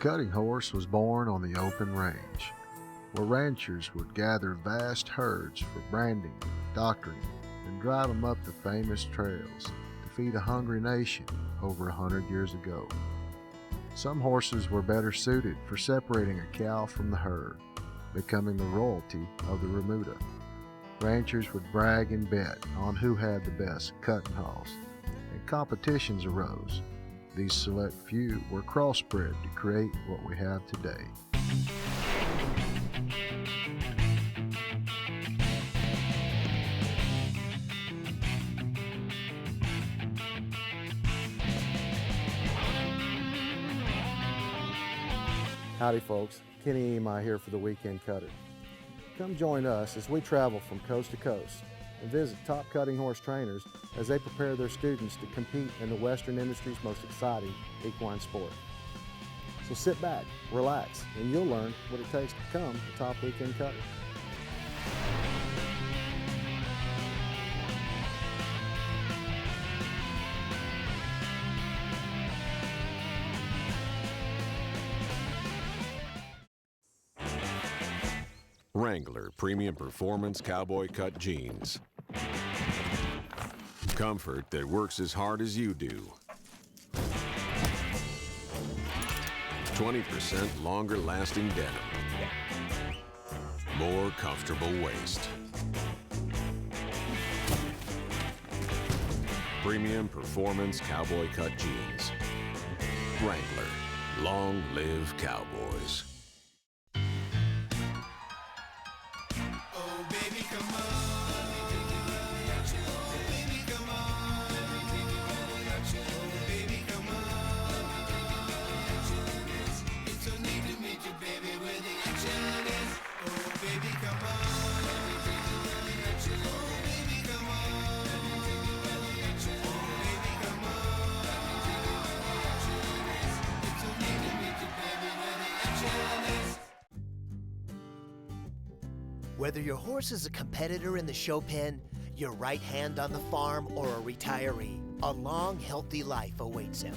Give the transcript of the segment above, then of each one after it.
cutting horse was born on the open range, where ranchers would gather vast herds for branding, doctoring, and drive them up the famous trails to feed a hungry nation over 100 years ago. Some horses were better suited for separating a cow from the herd, becoming the royalty of the remuda. Ranchers would brag and bet on who had the best cutting hoss, and competitions arose. These select few were crossbred to create what we have today. Howdy folks, Kenny Emi here for the Weekend Cutter. Come join us as we travel from coast to coast and visit top cutting horse trainers as they prepare their students to compete in the Western industry's most exciting equine sport. So sit back, relax, and you'll learn what it takes to become a top weekend cutter. Wrangler Premium Performance Cowboy Cut Jeans. Comfort that works as hard as you do. 20% longer lasting denim. More comfortable waist. Premium Performance Cowboy Cut Jeans. Wrangler. Long live cowboys. Whether your horse is a competitor in the show pen, your right hand on the farm, or a retiree, a long, healthy life awaits him.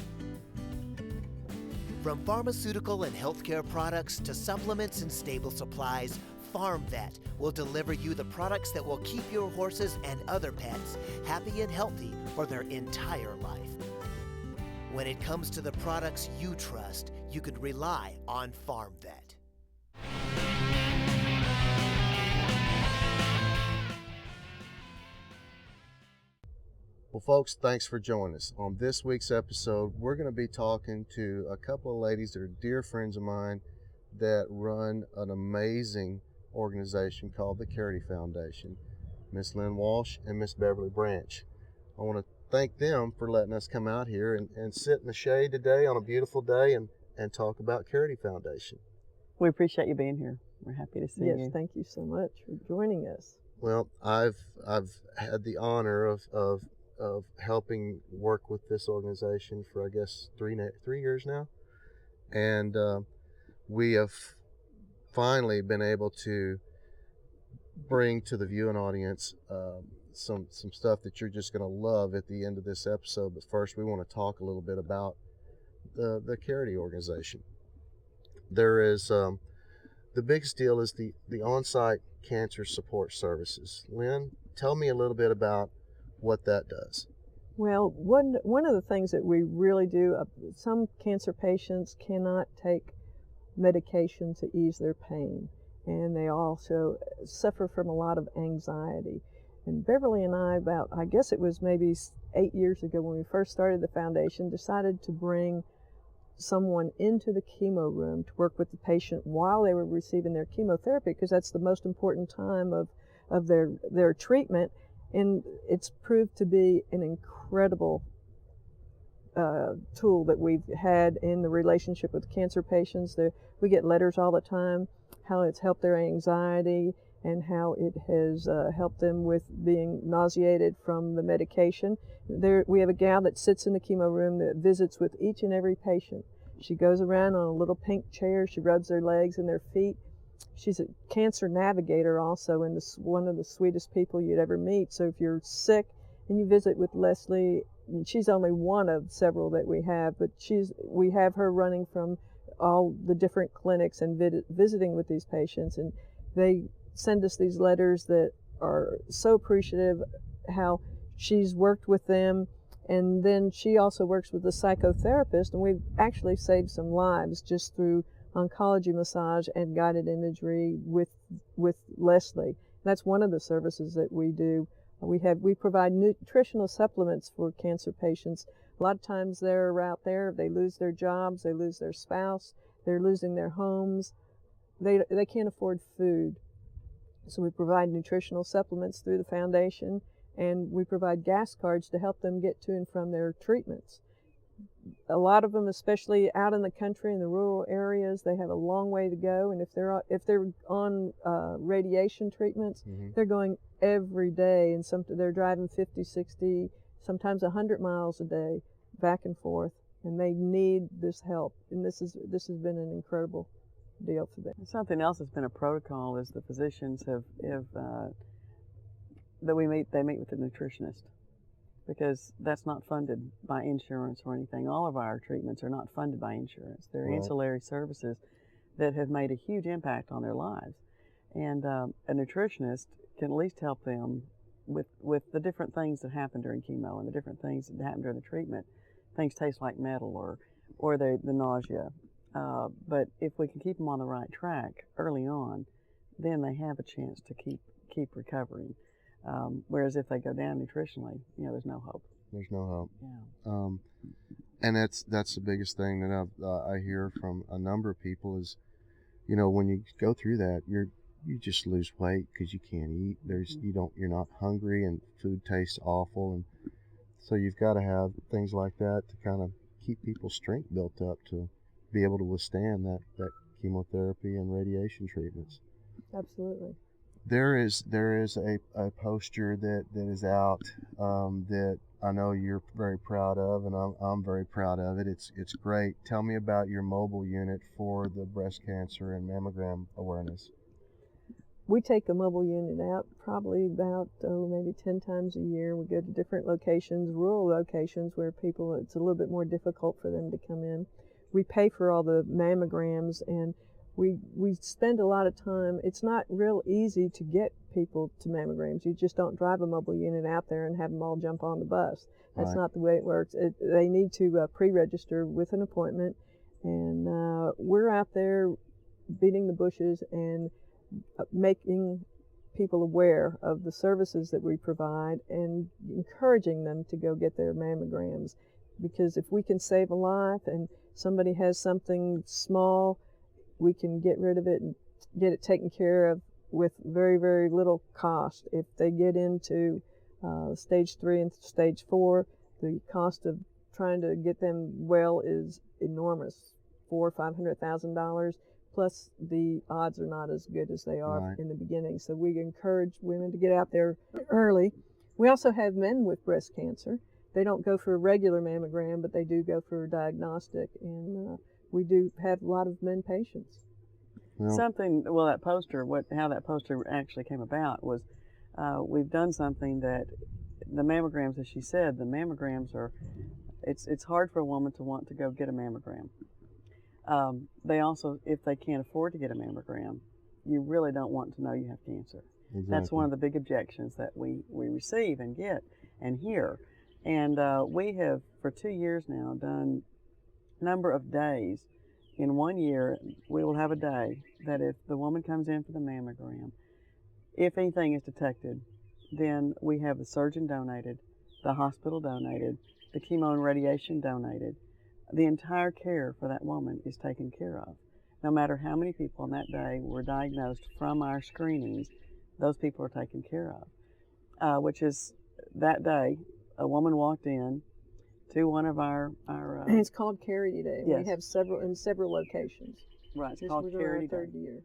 From pharmaceutical and healthcare products to supplements and stable supplies, FarmVet will deliver you the products that will keep your horses and other pets happy and healthy for their entire life. When it comes to the products you trust, you can rely on FarmVet. Well, folks, thanks for joining us. On this week's episode, we're going to be talking to a couple of ladies that are dear friends of mine that run an amazing organization called the Carity Foundation, Miss Lynn Walsh and Miss Beverly Branch. I want to thank them for letting us come out here and sit in the shade today on a beautiful day and talk about Carity Foundation. We appreciate you being here. We're happy to see you. Yes, thank you so much for joining us. Well, I've had the honor of helping work with this organization for, I guess, 3 years now. And we have finally been able to bring to the viewing audience some stuff that you're just going to love at the end of this episode. But first, we want to talk a little bit about the Carity organization. There is the biggest deal is the on-site cancer support services. Lynn, tell me a little bit about what that does. Well, one of the things that we really do, some cancer patients cannot take medication to ease their pain, and they also suffer from a lot of anxiety. And Beverly and I, I guess it was maybe 8 years ago when we first started the foundation, decided to bring someone into the chemo room to work with the patient while they were receiving their chemotherapy, because that's the most important time of their treatment. And it's proved to be an incredible tool that we've had in the relationship with cancer patients. We get letters all the time, how it's helped their anxiety and how it has helped them with being nauseated from the medication. We have a gal that sits in the chemo room that visits with each and every patient. She goes around on a little pink chair. She rubs their legs and their feet. She's a cancer navigator also, and one of the sweetest people you'd ever meet. So if you're sick and you visit with Leslie, she's only one of several that we have, but we have her running from all the different clinics and visiting with these patients, and they send us these letters that are so appreciative how she's worked with them. And then she also works with a psychotherapist, and we've actually saved some lives just through oncology massage and guided imagery with Leslie. That's one of the services that we do. We provide nutritional supplements for cancer patients. A lot of times they're out there, they lose their jobs, they lose their spouse, they're losing their homes. They can't afford food. So we provide nutritional supplements through the foundation, and we provide gas cards to help them get to and from their treatments. A lot of them, especially out in the country in the rural areas, they have a long way to go, and if they're on radiation treatments, they're going every day, and they're driving 50, 60, sometimes 100 miles a day back and forth, and they need this help. And this has been an incredible deal for them. Something else that's been a protocol is the physicians they meet with the nutritionist, because that's not funded by insurance or anything. All of our treatments are not funded by insurance. They're ancillary services that have made a huge impact on their lives. And a nutritionist can at least help them with the different things that happen during chemo and the different things that happen during the treatment. Things taste like metal or the nausea. But if we can keep them on the right track early on, then they have a chance to keep recovering. Whereas if they go down nutritionally, there's no hope. There's no hope. Yeah. And that's the biggest thing that I hear from a number of people is, when you go through that, you just lose weight because you can't eat. You're not hungry, and food tastes awful, and so you've got to have things like that to kind of keep people's strength built up to be able to withstand that chemotherapy and radiation treatments. Absolutely. There is a poster that is out that I know you're very proud of, and I'm very proud of it. It's great. Tell me about your mobile unit for the breast cancer and mammogram awareness. We take a mobile unit out probably about maybe 10 times a year. We go to different locations, rural locations where it's a little bit more difficult for them to come in. We pay for all the mammograms, and we spend a lot of time. It's not real easy to get people to mammograms. You just don't drive a mobile unit out there and have them all jump on the bus. That's Right. not the way it works. They need to pre-register with an appointment, and we're out there beating the bushes and making people aware of the services that we provide and encouraging them to go get their mammograms. Because if we can save a life and somebody has something small, we can get rid of it and get it taken care of with very, very little cost. If they get into stage 3 and stage 4, the cost of trying to get them well is enormous, $400,000 or $500,000. Plus, the odds are not as good as they are Right. in the beginning. So we encourage women to get out there early. We also have men with breast cancer. They don't go for a regular mammogram, but they do go for a diagnostic, and we do have a lot of men patients. Well, That poster, how that poster actually came about was we've done something that the mammograms, as she said, the mammograms it's hard for a woman to want to go get a mammogram. They also, if they can't afford to get a mammogram, you really don't want to know you have cancer. exactly. That's one of the big objections that we receive and get and hear. And we have, for 2 years now, done a number of days. In 1 year, we will have a day that if the woman comes in for the mammogram, if anything is detected, then we have the surgeon donated, the hospital donated, the chemo and radiation donated. The entire care for that woman is taken care of. No matter how many people on that day were diagnosed from our screenings, those people are taken care of. Which is, that day, a woman walked in to one of our And it's called Charity Day. Yes. We have several locations. right, it's This called was our Charity Day. third year.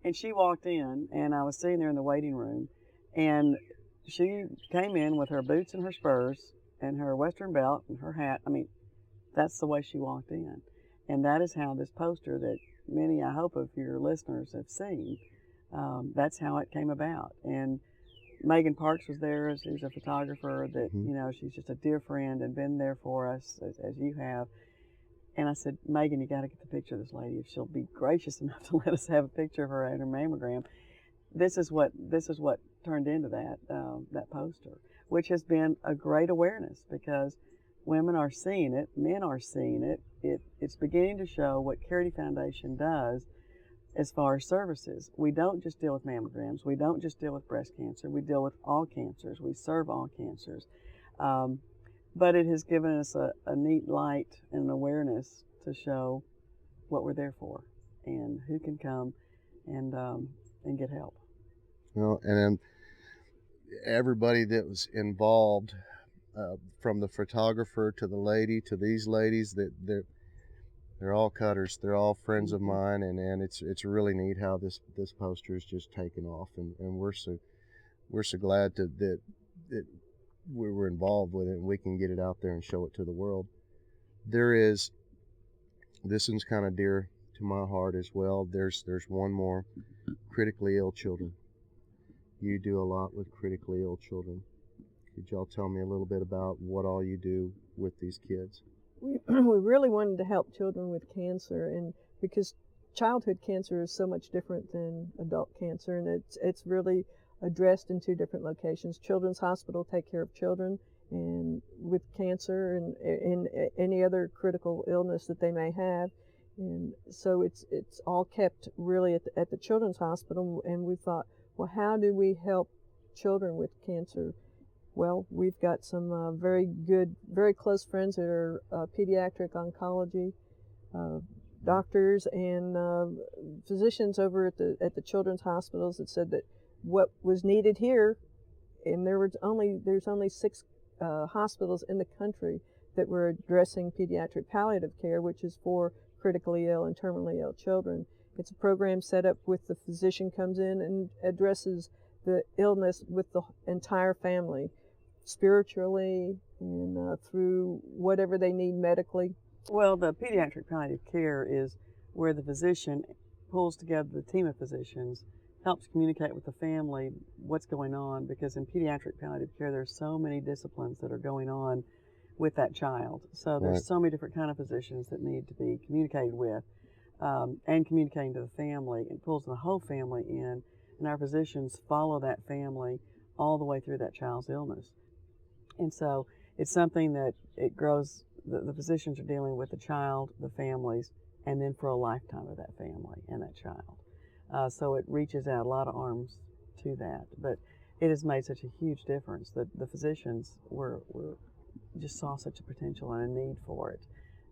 And she walked in, and I was sitting there in the waiting room, and she came in with her boots and her spurs and her Western belt and her hat. I mean, that's the way she walked in. And that is how this poster that many, I hope, of your listeners have seen, that's how it came about. And Megan Parks was there, who's a photographer that, Mhm. she's just a dear friend and been there for us as you have. And I said, Megan, you got to get the picture of this lady if she'll be gracious enough to let us have a picture of her at her mammogram. This is what turned into that poster, which has been a great awareness because women are seeing it, men are seeing it. It's beginning to show what Carity Foundation does as far as services. We don't just deal with mammograms. We don't just deal with breast cancer. We deal with all cancers. We serve all cancers. But it has given us a neat light and an awareness to show what we're there for and who can come and get help. And then everybody that was involved, from the photographer to the lady to these ladies, that they're all cutters. They're all friends of mine, and it's really neat how this poster is just taken off, and we're so glad that we were involved with it, and we can get it out there and show it to the world. This one's kind of dear to my heart as well. There's one more, critically ill children. You do a lot with critically ill children. Could y'all tell me a little bit about what all you do with these kids? We really wanted to help children with cancer, and because childhood cancer is so much different than adult cancer, and it's really addressed in 2 different locations. Children's Hospital take care of children and with cancer and any other critical illness that they may have, and so it's all kept really at the Children's Hospital. And we thought, well, how do we help children with cancer? Well, we've got some very good, very close friends that are pediatric oncology doctors and physicians over at the children's hospitals that said that what was needed here, and there's only 6 hospitals in the country that were addressing pediatric palliative care, which is for critically ill and terminally ill children. It's a program set up with the physician comes in and addresses the illness with the entire family, spiritually and through whatever they need medically. Well, the pediatric palliative care is where the physician pulls together the team of physicians, helps communicate with the family what's going on, because in pediatric palliative care there's so many disciplines that are going on with that child. So there's so many different kind of physicians that need to be communicated with and communicating to the family. It pulls the whole family in, and our physicians follow that family all the way through that child's illness. And so it's something that it grows, the physicians are dealing with the child, the families, and then for a lifetime of that family and that child. So it reaches out a lot of arms to that. But it has made such a huge difference that the physicians were just saw such a potential and a need for it.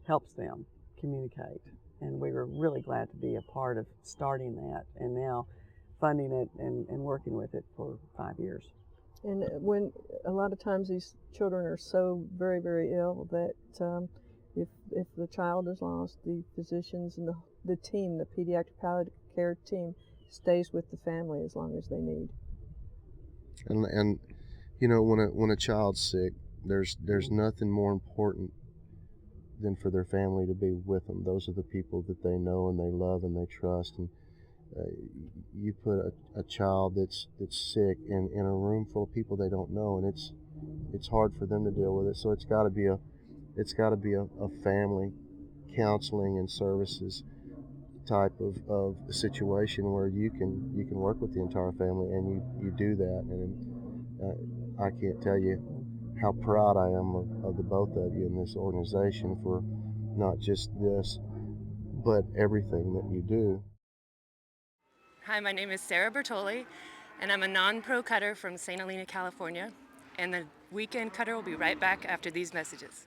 Helps them communicate. And we were really glad to be a part of starting that and now funding it and working with it for 5 years. And when a lot of times these children are so very, very ill that if the child is lost, the physicians and the team, the pediatric palliative care team, stays with the family as long as they need. And you know, when a child's sick, there's nothing more important than for their family to be with them. Those are the people that they know and they love and they trust. And you put a child that's sick in a room full of people they don't know, and it's hard for them to deal with it. So it's got to be a family counseling and services type of situation where you can work with the entire family, and you do that. And I can't tell you how proud I am of the both of you in this organization for not just this, but everything that you do. Hi, my name is Sarah Bertoli, and I'm a non-pro cutter from St. Helena, California, and the weekend cutter will be right back after these messages.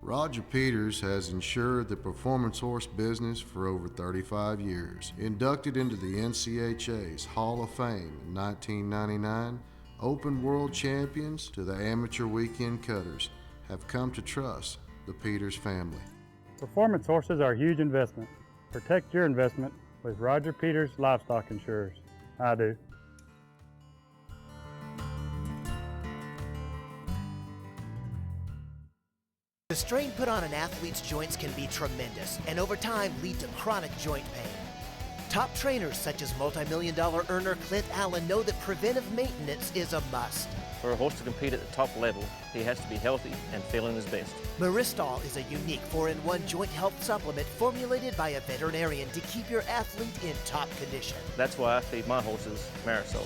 Roger Peters has ensured the performance horse business for over 35 years. Inducted into the NCHA's Hall of Fame in 1999, Open World Champions to the Amateur Weekend Cutters have come to trust the Peters family. Performance horses are a huge investment. Protect your investment with Roger Peters Livestock Insurers. I do. The strain put on an athlete's joints can be tremendous and over time lead to chronic joint pain. Top trainers such as multi-million-dollar earner Clint Allen know that preventive maintenance is a must. For a horse to compete at the top level, he has to be healthy and feeling his best. Maristal is a unique 4-in-1 joint health supplement formulated by a veterinarian to keep your athlete in top condition. That's why I feed my horses Marisol.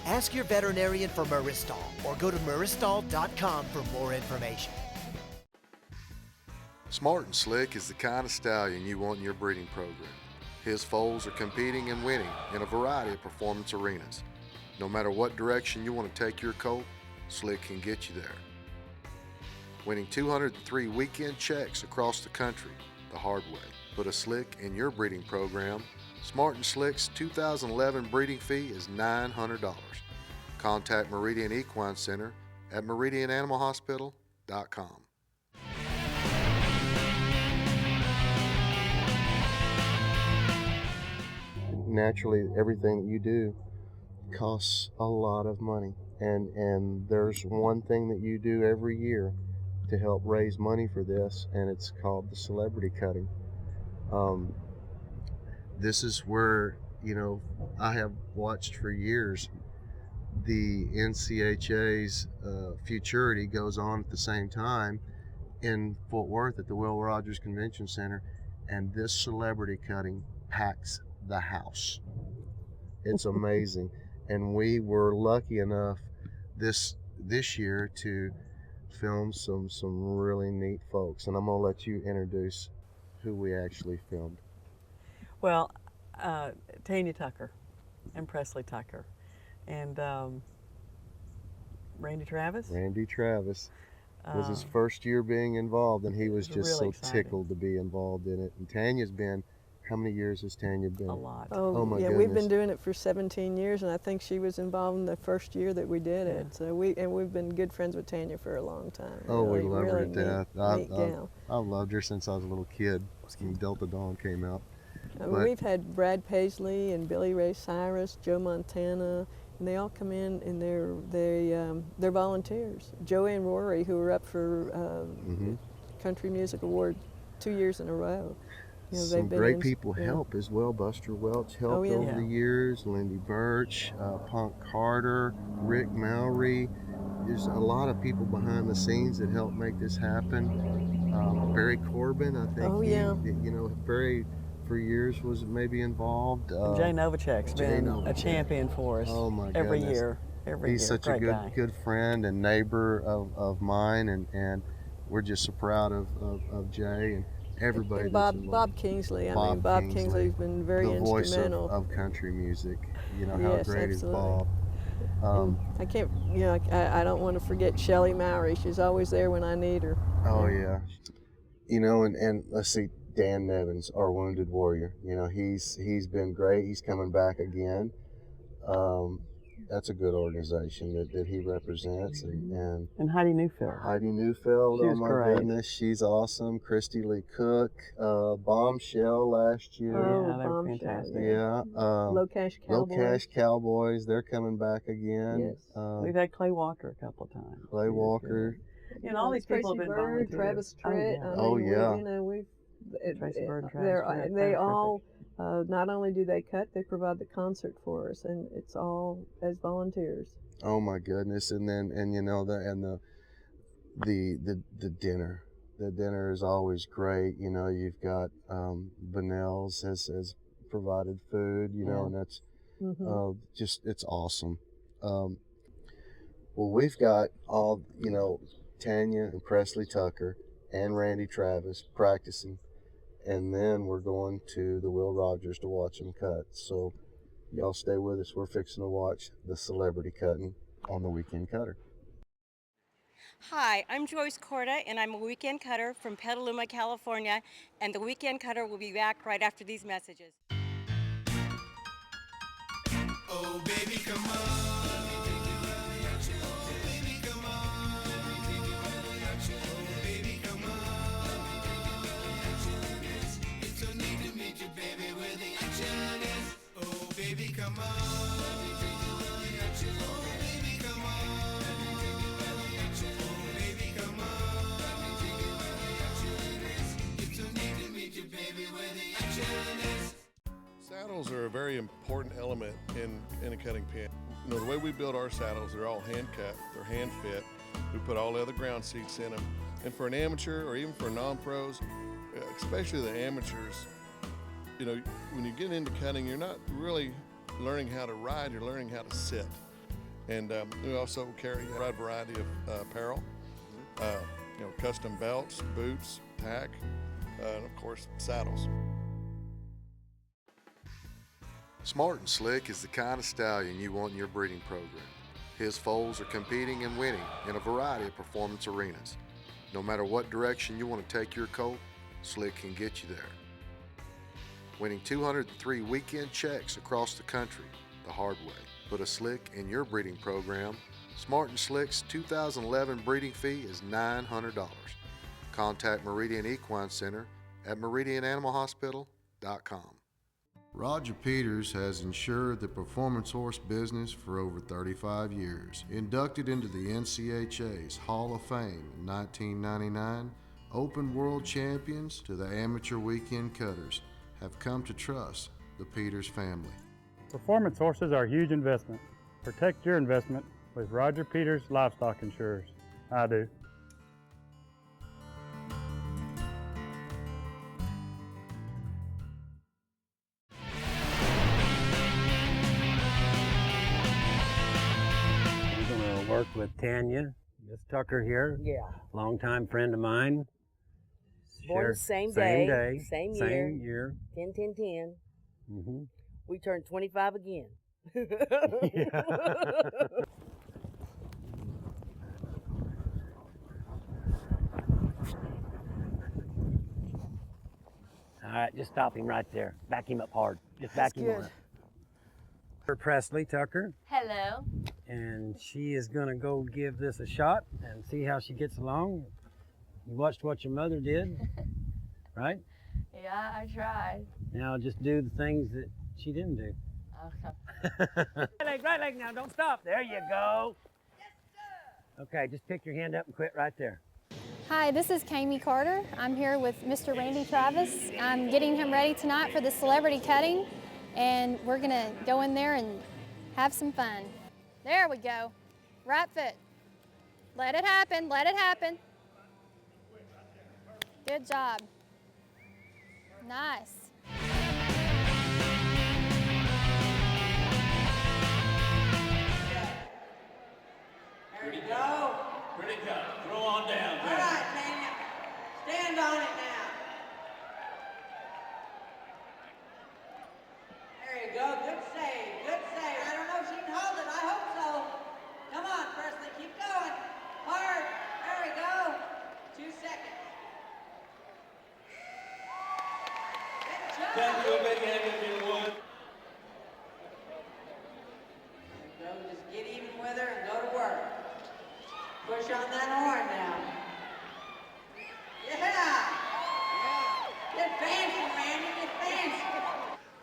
Ask your veterinarian for Maristal or go to maristal.com for more information. Smart and Slick is the kind of stallion you want in your breeding program. His foals are competing and winning in a variety of performance arenas. No matter what direction you want to take your colt, Slick can get you there. Winning 203 weekend checks across the country the hard way. Put a Slick in your breeding program. Smart and Slick's 2011 breeding fee is $900. Contact Meridian Equine Center at meridiananimalhospital.com. Naturally, everything that you do costs a lot of money, and there's one thing that you do every year to help raise money for this, and it's called the celebrity cutting. This is where, you know, I have watched for years the NCHA's Futurity goes on at the same time in Fort Worth at the Will Rogers Convention Center, and this celebrity cutting packs the house. It's amazing. And we were lucky enough this year to film some really neat folks, and I'm gonna let you introduce who we actually filmed. Well, Tanya Tucker and Presley Tucker and Randy Travis. Randy Travis was his first year being involved, and he was just really so exciting. tickled to be involved in it. And Tanya's been, how many years has Tanya been? A lot. Oh my yeah, we've goodness. been doing it for 17 years, and I think she was involved in the first year that we did it. So we've been good friends with Tanya for a long time. Oh, really, we love her to really death. Neat gal. I've loved her since I was a little kid when Delta Dawn came out. But- We've had Brad Paisley and Billy Ray Cyrus, Joe Montana, and they all come in and they're volunteers. Joey and Rory, who were up for Country Music Award 2 years in a row. You know, Some they've been great people yeah. help as well. Buster Welch helped yeah. over the years. Lindy Birch, Punk Carter, Rick Mowry. There's a lot of people behind the scenes that help make this happen. Barry Corbin, I think. Oh, yeah. You know, Barry for years was maybe involved. Jay Novacek's been a Novacek. champion for us Oh my every goodness. year. He's such a Great good guy. good friend and neighbor of mine, and we're just so proud of Jay and everybody. And that's Bob involved. Kingsley. Bob Kingsley, Kingsley's been very the voice instrumental. of country music. You know, how Yes, great absolutely. is Bob? I can't, you know, I don't want to forget Shelley Mowry. She's always there when I need her. Oh yeah. You know, and let's see, Dan Nevins, our wounded warrior. You know, he's been great. He's coming back again. That's a good organization that he represents, and Heidi Neufeld. Heidi Neufeld, She oh was my great. goodness, she's awesome. Christy Lee Cook, Bombshell last year. Yeah, they were Bombshell, fantastic. Yeah, Low Cash Low Cowboy. Cash Cowboys, they're coming back again. Yes. We've had Clay Walker a couple of times. Clay He was Walker. good. You know, all these people Tracy have been Bird, volunteers. Travis Tritt. Oh, yeah. You know, Tracy Bird and Travis they're, Tritt, they they're all, not only do they cut, they provide the concert for us, and it's all as volunteers. Oh my goodness! And you know the dinner. The dinner is always great. You know, you've got Benell's has provided food. You know, and that's just it's awesome. Well, we've got all, you know, Tanya and Presley Tucker and Randy Travis practicing, and then we're going to the Will Rogers to watch them cut. So y'all stay with us. We're fixing to watch the celebrity cutting on the Weekend Cutter. Hi, I'm Joyce Corda, and I'm a weekend cutter from Petaluma, California, and the Weekend Cutter will be back right after these messages. Oh, baby, come on. Oh, baby, come on. Oh, baby, come on. It's so neat to meet you, baby, where the action is. Oh, baby, come on. Oh, baby, come on. Oh, baby, come on. It's so neat to meet you, baby, where the action is. Saddle Saddles are a very important element in a cutting pen. You know, the way we build our saddles, they're all hand cut, they're hand fit. We put all the other ground seats in them. And for an amateur or even for non-pros, especially the amateurs, you know, when you get into cutting, you're not really learning how to ride, you're learning how to sit. And we also carry a wide variety of apparel, you know, custom belts, boots, tack, and of course, saddles. Smart and Slick is the kind of stallion you want in your breeding program. His foals are competing and winning in a variety of performance arenas. No matter what direction you want to take your colt, Slick can get you there. Winning 203 weekend checks across the country the hard way. Put a Slick in your breeding program. Smart and Slick's 2011 breeding fee is $900. Contact Meridian Equine Center at meridiananimalhospital.com. Roger Peters has ensured the performance horse business for over 35 years. Inducted into the NCHA's Hall of Fame in 1999, Open World Champions to the Amateur Weekend Cutters have come to trust the Peters family. Performance horses are a huge investment. Protect your investment with Roger Peters Livestock Insurers. I do. Work with Tanya, Miss Tucker here. Yeah. Longtime friend of mine. Born the same day, same year. 10-10-10. Mm-hmm. We turned 25 again. All right, just stop him right there. Back him up hard. Just back him up. Presley Tucker. Hello. And she is going to go give this a shot and see how she gets along. You watched what your mother did, right? Yeah, I tried. Now just do the things that she didn't do. Okay. Right leg now, don't stop. There you go. Yes, sir. Okay, just pick your hand up and quit right there. Hi, this is Kami Carter. I'm here with Mr. Randy Travis. I'm getting him ready tonight for the celebrity cutting, and we're gonna go in there and have some fun. There we go. Right foot. Let it happen, let it happen. Good job. Nice. There you go. Pretty good. Throw on down. All right, Tanya. Stand on it now. There you go. Good save. Good save. I don't know if she can hold it. I hope so. Come on, Presley. Keep going. Hard. There we go. 2 seconds. Good job. Thank you. A big hand if you would. There you go. Just get even with her and go to work. Push on that horn now. Yeah. Get fancy, Randy. Get fancy.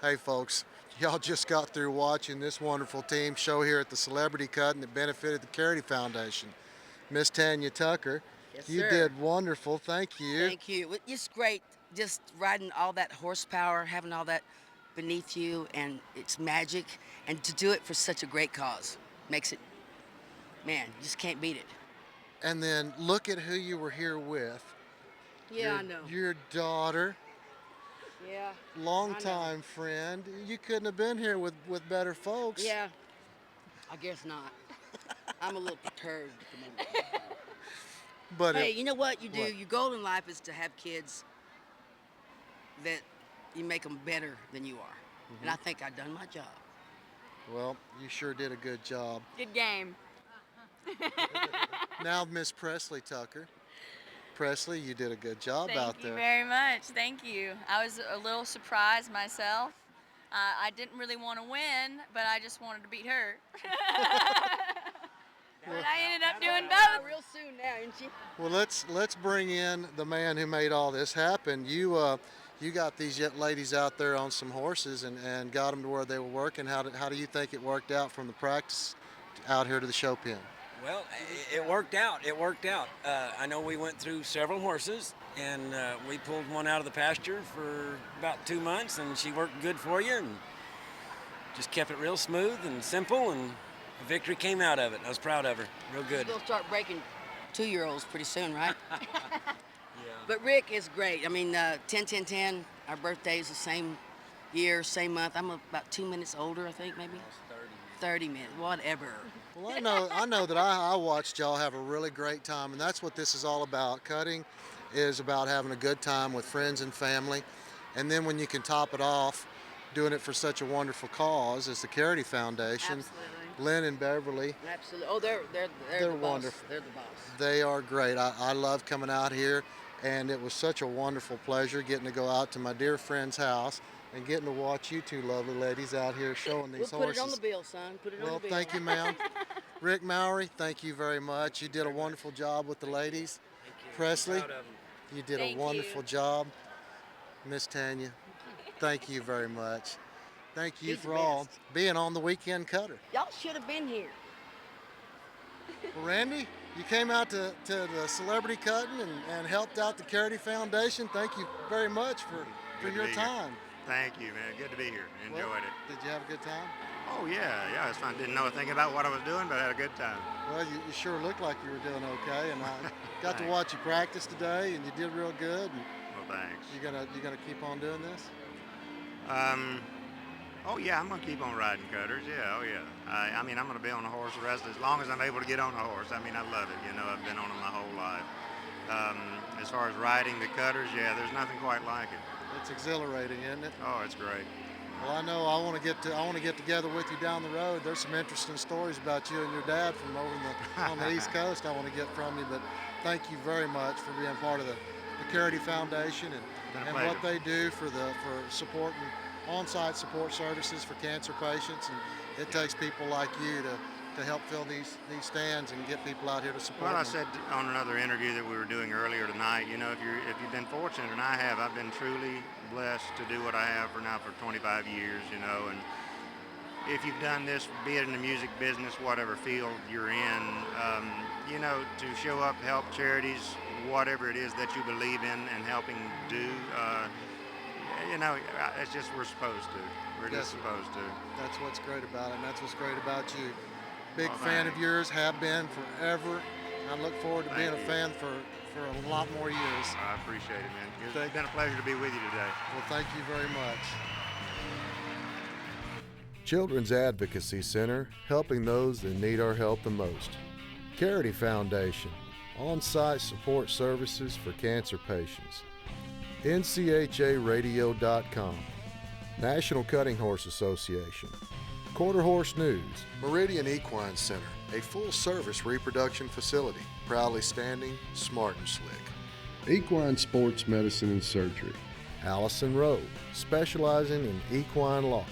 Hey folks, y'all just got through watching this wonderful team show here at the Celebrity Cutting that benefited the Carity Foundation. Miss Tanya Tucker, Yes, you sir. did wonderful. Thank you. Thank you. It's great just riding all that horsepower, having all that beneath you, and it's magic. And to do it for such a great cause makes it, man, you just can't beat it. And then look at who you were here with. Yeah, I know. Your daughter, Yeah. longtime friend. You couldn't have been here with better folks. Yeah. I guess not. I'm a little perturbed at the moment. But hey, it- you know what you do? what? Your goal in life is to have kids that you make them better than you are. And I think I've done my job. Well, you sure did a good job. Good game. Now, Miss Presley Tucker. Presley, you did a good job out Thank you there. very much. Thank you. I was a little surprised myself. I didn't really want to win, but I just wanted to beat her. But I ended up doing both. Real soon now, isn't she? Well, let's bring in the man who made all this happen. You got these ladies out there on some horses and got them to where they were working. How do you think it worked out from the practice out here to the show pen? Well, it worked out. It worked out. I know we went through several horses, and we pulled one out of the pasture for about 2 months, and she worked good for you. And just kept it real smooth and simple, and a victory came out of it. I was proud of her. Real good. We'll start breaking 2-year-olds pretty soon, right? But Rick is great. I mean, 10-10-10, our birthday is the same year, same month. I'm about 2 minutes older, I think, maybe. 30 minutes, whatever. Well, I know that I watched y'all have a really great time, and that's what this is all about. Cutting is about having a good time with friends and family, and then when you can top it off, doing it for such a wonderful cause as the Carity Foundation. Absolutely. Lynn and Beverly. Absolutely. Oh, they're the boss. Wonderful. They're the boss. They are great. I love coming out here, and it was such a wonderful pleasure getting to go out to my dear friend's house and getting to watch you two lovely ladies out here showing these We'll horses. put it on the bill, son. Put it on the bill. Well, thank you, ma'am. Rick Mowry, thank you very much. You did a wonderful job with the ladies. Presley, you did a wonderful job. Miss Tanya, thank you very much. Thank you He's for the all best. being on the Weekend Cutter. Y'all should have been here. Well, Randy, you came out to the celebrity cutting and helped out the Carity Foundation. Thank you very much for Good to your be here. time. Thank you, man. Good to be here. Enjoyed it. Did you have a good time? Oh, yeah. It was fun. Didn't know a thing about what I was doing, but I had a good time. Well, you sure looked like you were doing okay, and I got to watch you practice today, and you did real good. And Well, thanks. you gonna keep on doing this? Oh, yeah, I'm going to keep on riding cutters. Yeah, oh, yeah. I mean, I'm going to be on a horse the rest as long as I'm able to get on a horse. I mean, I love it. You know, I've been on them my whole life. As far as riding the cutters, yeah, there's nothing quite like it. It's exhilarating, isn't it? Oh, it's great. Well, I know I want to get together with you down the road. There's some interesting stories about you and your dad from over on the East Coast I want to get from you. But thank you very much for being part of the Carity Foundation and what they do for supporting on-site support services for cancer patients. And it takes people like you to help fill these stands and get people out here to support Well, I them. said on another interview that we were doing earlier tonight, you know, if you've been fortunate, and I have, I've been truly blessed to do what I have for 25 years, you know, and if you've done this, be it in the music business, whatever field you're in, you know, to show up, help charities, whatever it is that you believe in and helping do, you know, it's just we're supposed to. We're just supposed to. That's what's great about it, and that's what's great about you. Big Well, fan of thanks. yours, have been forever. I look forward to being Thank a you. fan for a lot more years. I appreciate it, man. It's been a pleasure to be with you today. Well, thank you very much. Children's Advocacy Center, helping those that need our help the most. Carity Foundation, on-site support services for cancer patients. NCHARadio.com, National Cutting Horse Association. Quarter Horse News, Meridian Equine Center, a full-service reproduction facility, proudly standing smart and slick. Equine Sports Medicine and Surgery. Allison Rowe, specializing in equine law.